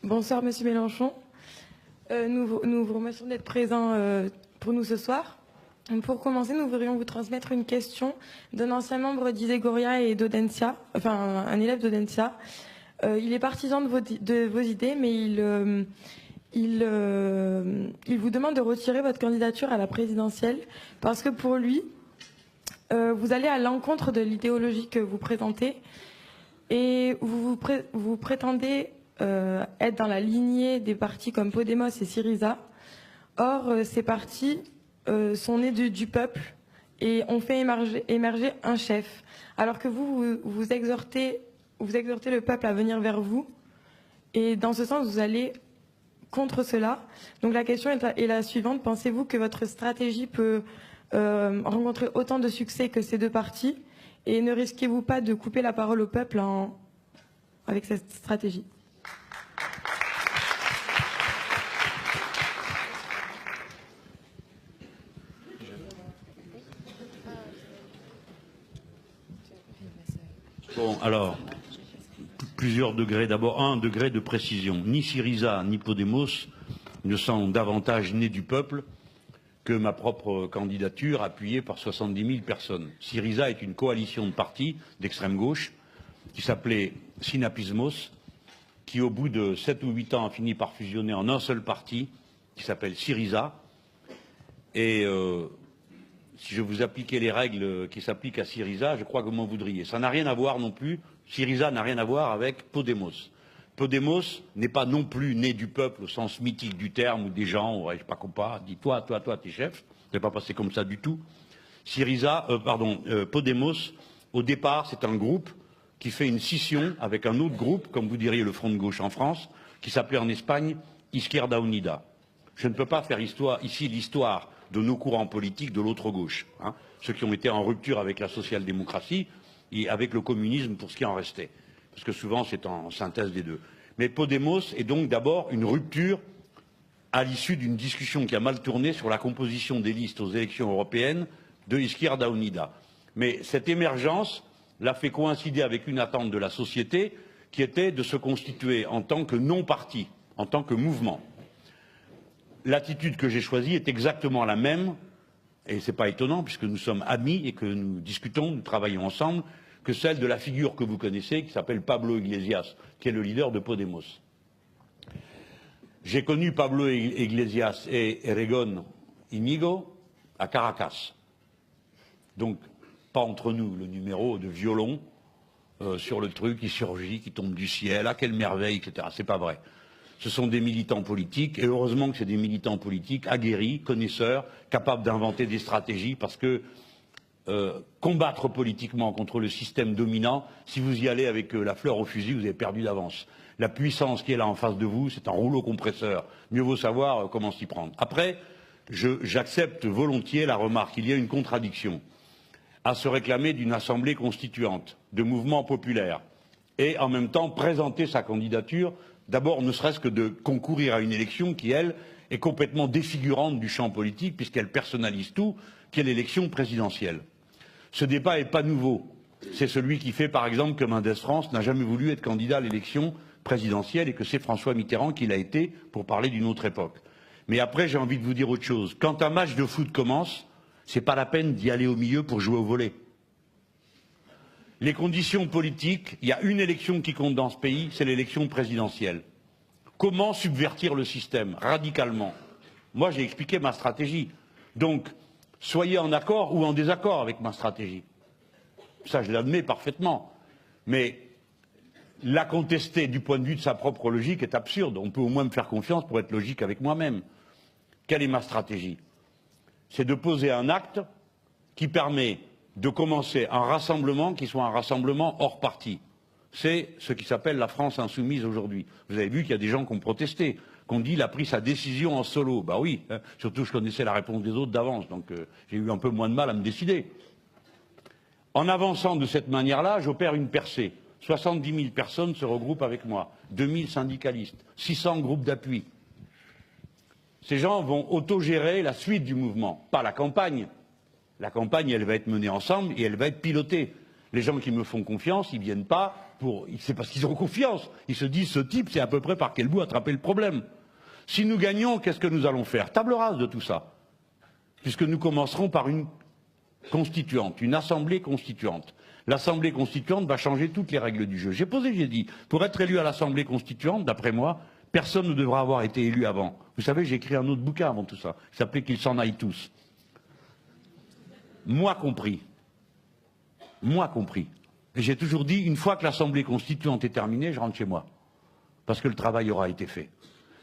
Bonsoir, Monsieur Mélenchon. Nous vous remercions d'être présent pour nous ce soir. Pour commencer, nous voudrions vous transmettre une question d'un ancien membre d'Isegoria et d'Audencia, enfin un élève d'Audencia. Il est partisan de vos idées, mais il vous demande de retirer votre candidature à la présidentielle parce que pour lui, vous allez à l'encontre de l'idéologie que vous présentez et vous prétendez être dans la lignée des partis comme Podemos et Syriza. Or, ces partis sont nés du peuple et ont fait émerger un chef. Alors que vous exhortez le peuple à venir vers vous. Et dans ce sens, vous allez contre cela. Donc la question est la suivante. Pensez-vous que votre stratégie peut rencontrer autant de succès que ces deux partis? Et ne risquez-vous pas de couper la parole au peuple avec cette stratégie? Bon, alors, plusieurs degrés. D'abord, un degré de précision. Ni Syriza ni Podemos ne sont davantage nés du peuple que ma propre candidature appuyée par 70 000 personnes. Syriza est une coalition de partis d'extrême gauche qui s'appelait Synapismos, qui au bout de 7 ou 8 ans a fini par fusionner en un seul parti qui s'appelle Syriza. Et si je vous appliquais les règles qui s'appliquent à Syriza, je crois que vous m'en voudriez. Ça n'a rien à voir non plus, Syriza n'a rien à voir avec Podemos. Podemos n'est pas non plus né du peuple au sens mythique du terme, où des gens, je sais pas quoi, dit toi, t'es chef. Ça n'est pas passé comme ça du tout. Podemos, au départ, c'est un groupe qui fait une scission avec un autre groupe, comme vous diriez le Front de gauche en France, qui s'appelait en Espagne Izquierda Unida. Je ne peux pas faire ici l'histoire de nos courants politiques de l'autre gauche, hein, ceux qui ont été en rupture avec la social-démocratie et avec le communisme pour ce qui en restait, parce que souvent c'est en synthèse des deux. Mais Podemos est donc d'abord une rupture à l'issue d'une discussion qui a mal tourné sur la composition des listes aux élections européennes de Izquierda Unida. Mais cette émergence l'a fait coïncider avec une attente de la société qui était de se constituer en tant que non-parti, en tant que mouvement. L'attitude que j'ai choisie est exactement la même, et ce n'est pas étonnant puisque nous sommes amis et que nous discutons, nous travaillons ensemble, que celle de la figure que vous connaissez qui s'appelle Pablo Iglesias, qui est le leader de Podemos. J'ai connu Pablo Iglesias et Errejón Íñigo à Caracas. Donc, pas entre nous, le numéro de violon sur le truc qui surgit, qui tombe du ciel, ah quelle merveille, etc. C'est pas vrai. Ce sont des militants politiques, et heureusement que c'est des militants politiques aguerris, connaisseurs, capables d'inventer des stratégies, parce que combattre politiquement contre le système dominant, si vous y allez avec la fleur au fusil, vous avez perdu d'avance. La puissance qui est là en face de vous, c'est un rouleau compresseur. Mieux vaut savoir comment s'y prendre. Après, j'accepte volontiers la remarque. Il y a une contradiction à se réclamer d'une assemblée constituante, de mouvements populaires, et en même temps présenter sa candidature, d'abord ne serait-ce que de concourir à une élection qui, elle, est complètement défigurante du champ politique, puisqu'elle personnalise tout, qui est l'élection présidentielle. Ce débat n'est pas nouveau. C'est celui qui fait, par exemple, que Mendès France n'a jamais voulu être candidat à l'élection présidentielle et que c'est François Mitterrand qui l'a été pour parler d'une autre époque. Mais après, j'ai envie de vous dire autre chose. Quand un match de foot commence, ce n'est pas la peine d'y aller au milieu pour jouer au volley. Les conditions politiques, il y a une élection qui compte dans ce pays, c'est l'élection présidentielle. Comment subvertir le système radicalement? Moi, j'ai expliqué ma stratégie. Donc, soyez en accord ou en désaccord avec ma stratégie. Ça, je l'admets parfaitement. Mais la contester du point de vue de sa propre logique est absurde. On peut au moins me faire confiance pour être logique avec moi-même. Quelle est ma stratégie? C'est de poser un acte qui permet de commencer un rassemblement qui soit un rassemblement hors parti. C'est ce qui s'appelle la France insoumise aujourd'hui. Vous avez vu qu'il y a des gens qui ont protesté, qui ont dit qu'il a pris sa décision en solo. Bah oui, hein, surtout je connaissais la réponse des autres d'avance, donc j'ai eu un peu moins de mal à me décider. En avançant de cette manière-là, j'opère une percée. 70 000 personnes se regroupent avec moi, 2 000 syndicalistes, 600 groupes d'appui. Ces gens vont autogérer la suite du mouvement, pas la campagne. La campagne, elle va être menée ensemble et elle va être pilotée. Les gens qui me font confiance, ils viennent pas pour... C'est parce qu'ils ont confiance. Ils se disent, ce type, c'est à peu près par quel bout attraper le problème. Si nous gagnons, qu'est-ce que nous allons faire? Table rase de tout ça. Puisque nous commencerons par une constituante, une assemblée constituante. L'assemblée constituante va changer toutes les règles du jeu. J'ai dit, pour être élu à l'assemblée constituante, d'après moi, personne ne devra avoir été élu avant. Vous savez, j'ai écrit un autre bouquin avant tout ça, qui s'appelait Qu'ils s'en aillent tous. Moi compris. Moi compris. Et j'ai toujours dit, une fois que l'assemblée constituante est terminée, je rentre chez moi. Parce que le travail aura été fait.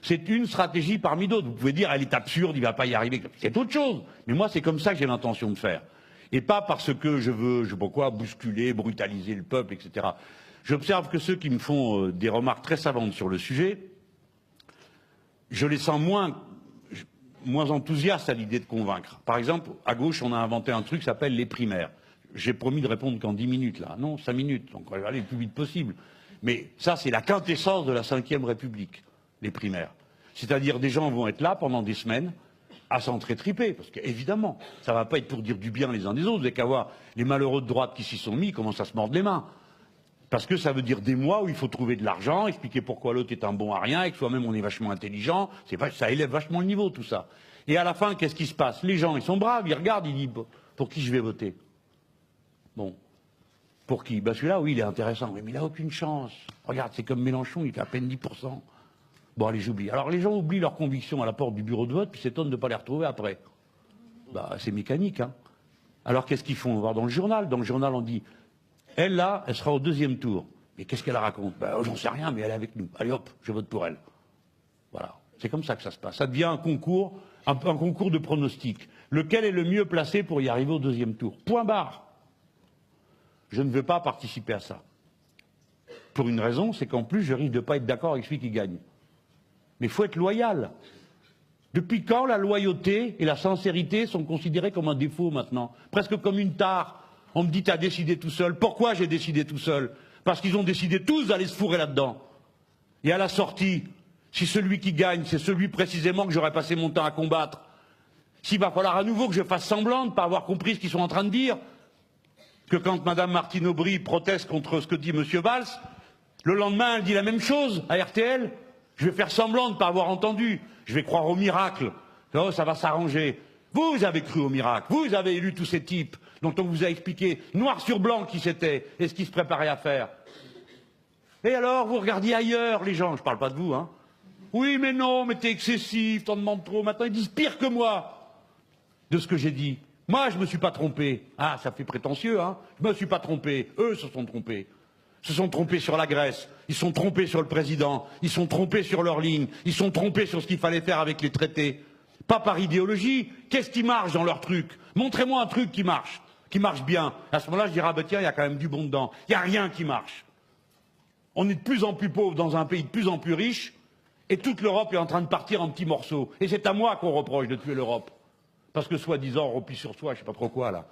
C'est une stratégie parmi d'autres. Vous pouvez dire, elle est absurde, il ne va pas y arriver. C'est autre chose. Mais moi, c'est comme ça que j'ai l'intention de faire. Et pas parce que je veux, je sais pas quoi, bousculer, brutaliser le peuple, etc. J'observe que ceux qui me font des remarques très savantes sur le sujet, je les sens moins enthousiastes à l'idée de convaincre. Par exemple, à gauche, on a inventé un truc qui s'appelle les primaires. J'ai promis de répondre qu'en 10 minutes, là. Non, 5 minutes. Donc, on va aller le plus vite possible. Mais ça, c'est la quintessence de la Ve République, les primaires. C'est-à-dire, des gens vont être là pendant des semaines, à s'entretriper, parce qu'évidemment, ça ne va pas être pour dire du bien les uns des autres. Vous n'avez qu'à voir les malheureux de droite qui s'y sont mis, commencent à se mordre les mains. Parce que ça veut dire des mois où il faut trouver de l'argent, expliquer pourquoi l'autre est un bon à rien, et que soi-même on est vachement intelligent. Ça élève vachement le niveau, tout ça. Et à la fin, qu'est-ce qui se passe? Les gens, ils sont braves, ils regardent, ils disent pour qui je vais voter? Bon. Pour qui? Ben celui-là, oui, il est intéressant, mais il n'a aucune chance. Regarde, c'est comme Mélenchon, il fait à peine 10%. Bon, allez, j'oublie. Alors les gens oublient leurs convictions à la porte du bureau de vote, puis s'étonnent de ne pas les retrouver après. Bah, c'est mécanique, hein. Alors qu'est-ce qu'ils font? On va voir dans le journal. Dans le journal, on dit, elle là, elle sera au 2e tour. Mais qu'est-ce qu'elle raconte? Ben, j'en sais rien, mais elle est avec nous. Allez hop, je vote pour elle. Voilà. C'est comme ça que ça se passe. Ça devient un concours, un concours de pronostics. Lequel est le mieux placé pour y arriver au 2e tour? Point barre. Je ne veux pas participer à ça. Pour une raison, c'est qu'en plus, je risque de ne pas être d'accord avec celui qui gagne. Mais il faut être loyal. Depuis quand la loyauté et la sincérité sont considérées comme un défaut maintenant? Presque comme une tare. On me dit, t'as décidé tout seul. Pourquoi j'ai décidé tout seul? Parce qu'ils ont décidé tous d'aller se fourrer là-dedans. Et à la sortie, si celui qui gagne, c'est celui précisément que j'aurais passé mon temps à combattre, s'il va falloir à nouveau que je fasse semblant de ne pas avoir compris ce qu'ils sont en train de dire, que quand Mme Martine Aubry proteste contre ce que dit M. Valls, le lendemain, elle dit la même chose à RTL, je vais faire semblant de ne pas avoir entendu. Je vais croire au miracle. Oh, ça va s'arranger. Vous avez cru au miracle. Vous avez élu tous ces types dont on vous a expliqué noir sur blanc qui c'était et ce qu'ils se préparaient à faire. Et alors, vous regardiez ailleurs, les gens. Je ne parle pas de vous, hein. Oui, mais non, mais t'es excessif, t'en demandes trop. Maintenant, ils disent pire que moi de ce que j'ai dit. Moi, je ne me suis pas trompé. Ah, ça fait prétentieux, hein. Je ne me suis pas trompé. Eux se sont trompés. Ils se sont trompés sur la Grèce, ils se sont trompés sur le président, ils se sont trompés sur leur ligne, ils se sont trompés sur ce qu'il fallait faire avec les traités. Pas par idéologie. Qu'est-ce qui marche dans leur truc? Montrez-moi un truc qui marche bien. À ce moment-là, je dirais, ah ben tiens, il y a quand même du bon dedans. Il n'y a rien qui marche. On est de plus en plus pauvre dans un pays de plus en plus riche, et toute l'Europe est en train de partir en petits morceaux. Et c'est à moi qu'on reproche de tuer l'Europe. Parce que soi-disant, on replie sur soi, je ne sais pas trop quoi, là.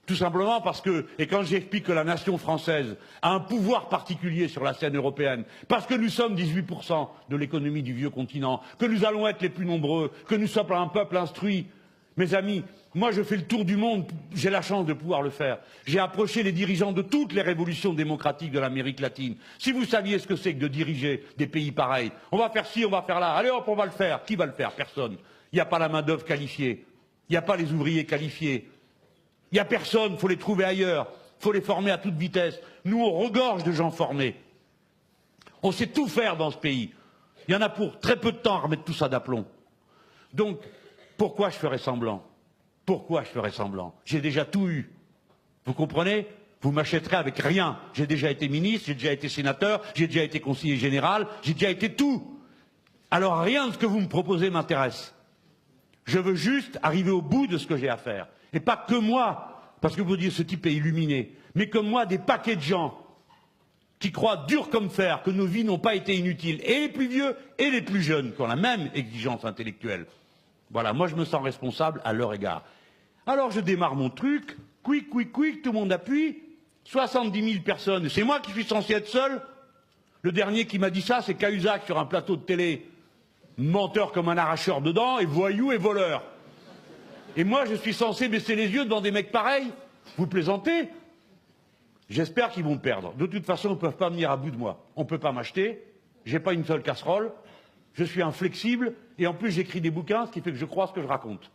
Tout simplement parce que, et quand j'explique que la nation française a un pouvoir particulier sur la scène européenne, parce que nous sommes 18% de l'économie du vieux continent, que nous allons être les plus nombreux, que nous sommes un peuple instruit, mes amis, moi je fais le tour du monde, j'ai la chance de pouvoir le faire. J'ai approché les dirigeants de toutes les révolutions démocratiques de l'Amérique latine. Si vous saviez ce que c'est que de diriger des pays pareils, on va faire ci, on va faire là, allez hop, on va le faire. Qui va le faire? Personne. Il n'y a pas la main-d'œuvre qualifiée, il n'y a pas les ouvriers qualifiés. Il n'y a personne, il faut les trouver ailleurs, il faut les former à toute vitesse. Nous, on regorge de gens formés. On sait tout faire dans ce pays. Il y en a pour très peu de temps à remettre tout ça d'aplomb. Donc, pourquoi je ferais semblant? Pourquoi je ferais semblant? J'ai déjà tout eu. Vous comprenez? Vous m'achèterez avec rien. J'ai déjà été ministre, j'ai déjà été sénateur, j'ai déjà été conseiller général, j'ai déjà été tout. Alors rien de ce que vous me proposez m'intéresse. Je veux juste arriver au bout de ce que j'ai à faire. Et pas que moi, parce que vous dites ce type est illuminé, mais comme moi, des paquets de gens qui croient dur comme fer que nos vies n'ont pas été inutiles, et les plus vieux et les plus jeunes, qui ont la même exigence intellectuelle. Voilà, moi je me sens responsable à leur égard. Alors je démarre mon truc, quick, tout le monde appuie, 70 000 personnes, c'est moi qui suis censé être seul. Le dernier qui m'a dit ça, c'est Cahuzac sur un plateau de télé, menteur comme un arracheur dedans, et voyou et voleur. Et moi, je suis censé baisser les yeux devant des mecs pareils? Vous plaisantez? J'espère qu'ils vont perdre. De toute façon, ils ne peuvent pas venir à bout de moi. On ne peut pas m'acheter. J'ai pas une seule casserole. Je suis inflexible. Et en plus, j'écris des bouquins, ce qui fait que je crois ce que je raconte.